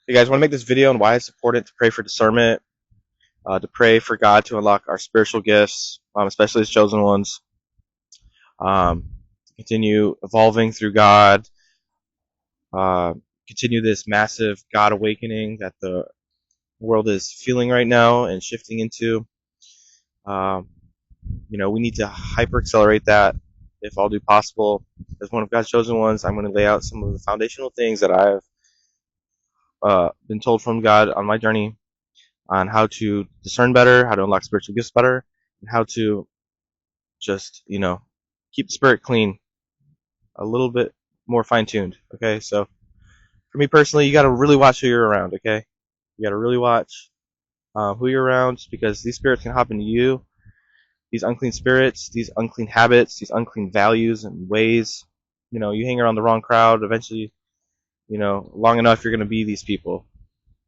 Hey guys, I want to make this video on why it's important to pray for discernment, to pray for God to unlock our spiritual gifts, especially His chosen ones, to continue evolving through God, uh, continue this massive God awakening that the world is feeling right now and shifting into. Um, we need to hyper accelerate that if all do possible. As one of God's chosen ones, I'm going to lay out some of the foundational things that I've been told from God on my journey on how to discern better, how to unlock spiritual gifts better, and how to just, keep the spirit clean, a little bit more fine tuned. Okay, so for me personally, you got to really watch who you're around. Okay, you got to really watch who you're around because these spirits can hop into you. These unclean spirits, these unclean habits, these unclean values and ways. You hang around the wrong crowd. Eventually, long enough, you're going to be these people.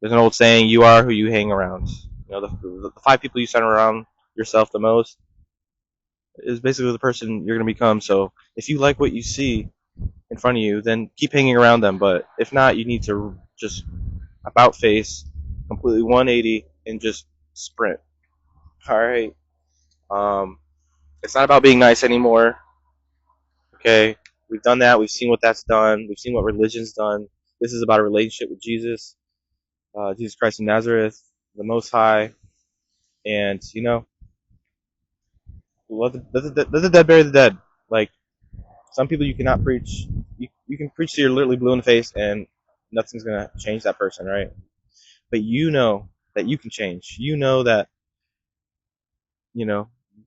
There's an old saying, you are who you hang around. The 5 people you center around yourself the most is basically the person you're going to become. So if you like what you see in front of you, then keep hanging around them. But if not, you need to just about face, completely 180, and just sprint. All right. It's not about being nice anymore. Okay. We've done that. We've seen what that's done. We've seen what religion's done. This is about a relationship with Jesus, Jesus Christ of Nazareth, the Most High. And, let the dead bury the dead. Like, some people you cannot preach. You can preach till you're literally blue in the face and nothing's going to change that person, right? But you know that you can change. You know that,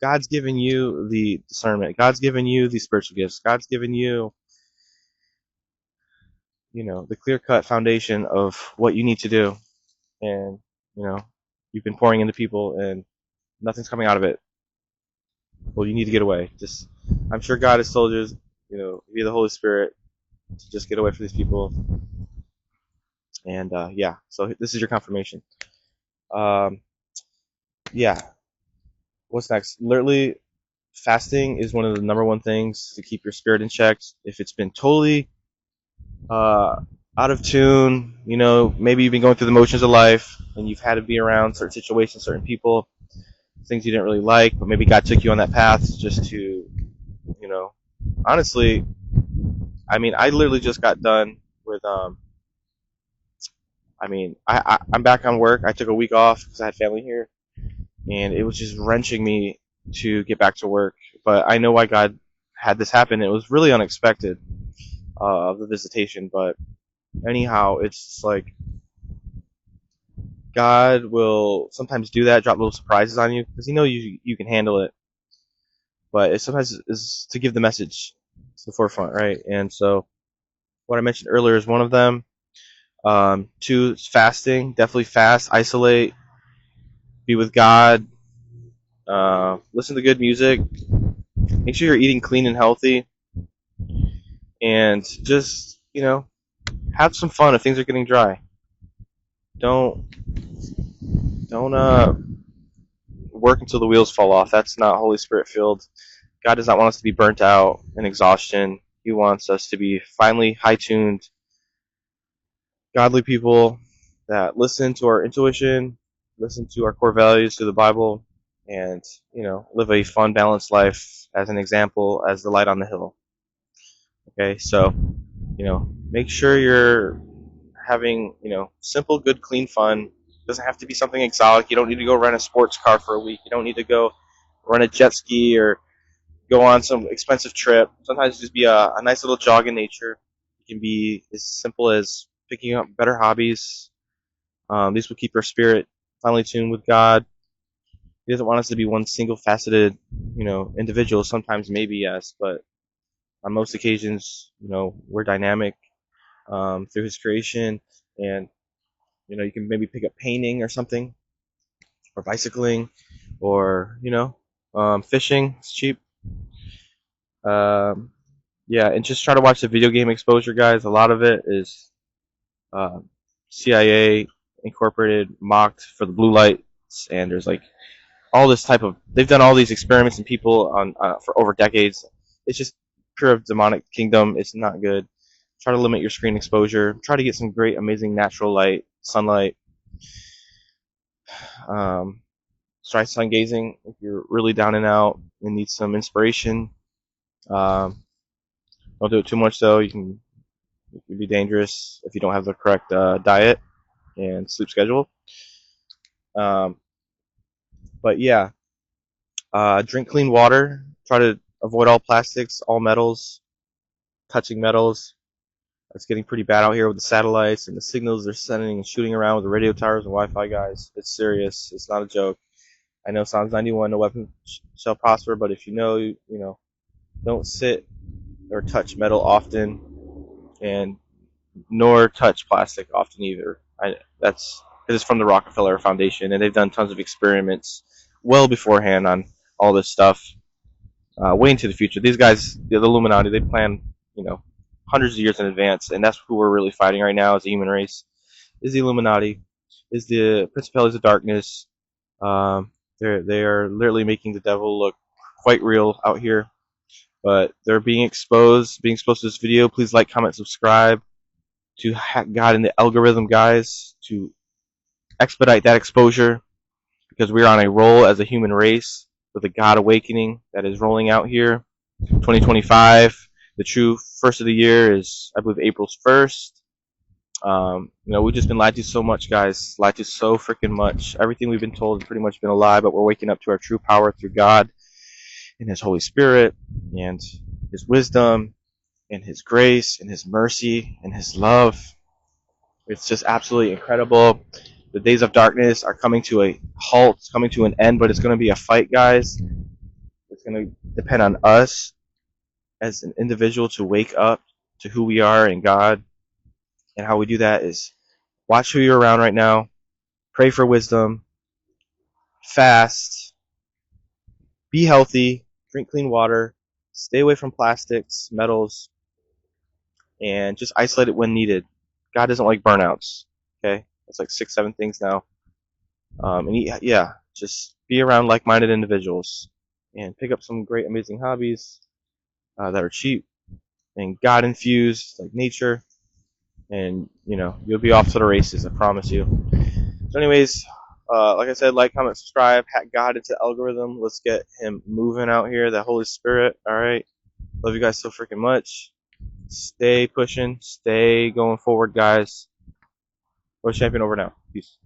God's given you the discernment. God's given you the spiritual gifts. God's given you, the clear-cut foundation of what you need to do. And, you've been pouring into people and nothing's coming out of it. Well, you need to get away. I'm sure God has told you, via the Holy Spirit, to just get away from these people. And so this is your confirmation. Yeah. What's next? Literally, fasting is one of the number one things to keep your spirit in check. If it's been totally out of tune, maybe you've been going through the motions of life and you've had to be around certain situations, certain people, things you didn't really like, but maybe God took you on that path just to, honestly, I literally just got done with, I'm back on work. I took a week off because I had family here, and it was just wrenching me to get back to work. But I know why God had this happen. It was really unexpected of the visitation. But anyhow, it's like God will sometimes do that, drop little surprises on you because He knows you can handle it. But it sometimes is to give the message to the forefront, right? And so what I mentioned earlier is one of them. 2 is fasting. Definitely fast, isolate, be with God, listen to good music, make sure you're eating clean and healthy, and just, have some fun if things are getting dry. Don't work until the wheels fall off. That's not Holy Spirit filled. God does not want us to be burnt out and exhaustion. He wants us to be finally high-tuned, godly people that listen to our intuition, listen to our core values through the Bible, and, live a fun, balanced life as an example, as the light on the hill. Okay, so, make sure you're having, simple, good, clean fun. It doesn't have to be something exotic. You don't need to go rent a sports car for a week. You don't need to go run a jet ski or go on some expensive trip. Sometimes just be a nice little jog in nature. It can be as simple as picking up better hobbies. These will keep our spirit finely tuned with God. He doesn't want us to be one single faceted, individual. Sometimes maybe yes, but on most occasions, we're dynamic through His creation, and you can maybe pick up painting or something, or bicycling, or fishing. It's cheap. And just try to watch the video game exposure, guys. A lot of it is CIA incorporated, mocked for the blue lights, and there's like all this type of. They've done all these experiments in people on for over decades. It's just pure demonic kingdom. It's not good. Try to limit your screen exposure. Try to get some great, amazing natural light sunlight. Try sun gazing if you're really down and out and need some inspiration. Don't do it too much though. It can be dangerous if you don't have the correct diet and sleep schedule. Um, but yeah, drink clean water. Try to avoid all plastics, all metals, touching metals. It's getting pretty bad out here with the satellites and the signals they're sending and shooting around with the radio towers and Wi-Fi, guys. It's serious. It's not a joke. I know Psalms 91, no weapon shall prosper, but if you know, don't sit or touch metal often, and nor touch plastic often either. That's this is from the Rockefeller Foundation, and they've done tons of experiments well beforehand on all this stuff, way into the future. These guys, the Illuminati, they plan, hundreds of years in advance, and that's who we're really fighting right now as a human race. Is the Illuminati, is the principalities of darkness. They are literally making the devil look quite real out here, but they're being exposed. Being exposed to this video. Please like, comment, subscribe to hack God in the algorithm, guys, to expedite that exposure, because we're on a roll as a human race with a God awakening that is rolling out here. 2025, the true first of the year is, I believe, April's 1st. We've just been lied to so much, guys. Lied to so freaking much. Everything we've been told has pretty much been a lie, but we're waking up to our true power through God and His Holy Spirit and His wisdom and His grace and His mercy and His love. It's just absolutely incredible. The days of darkness are coming to a halt. It's coming to an end, but it's going to be a fight, guys. It's going to depend on us as an individual to wake up to who we are in God. And how we do that is watch who you're around right now, pray for wisdom, fast, be healthy, drink clean water, stay away from plastics, metals, and just isolate it when needed. God doesn't like burnouts. Okay, that's like 6, 7 things now. Just be around like-minded individuals and pick up some great, amazing hobbies that are cheap and God-infused, like nature, and you'll be off to the races. I promise you. So, anyways, like I said, like, comment, subscribe, hack God into the algorithm. Let's get him moving out here. The Holy Spirit. All right. Love you guys so freaking much. Stay pushing. Stay going forward, guys. World champion over now. Peace.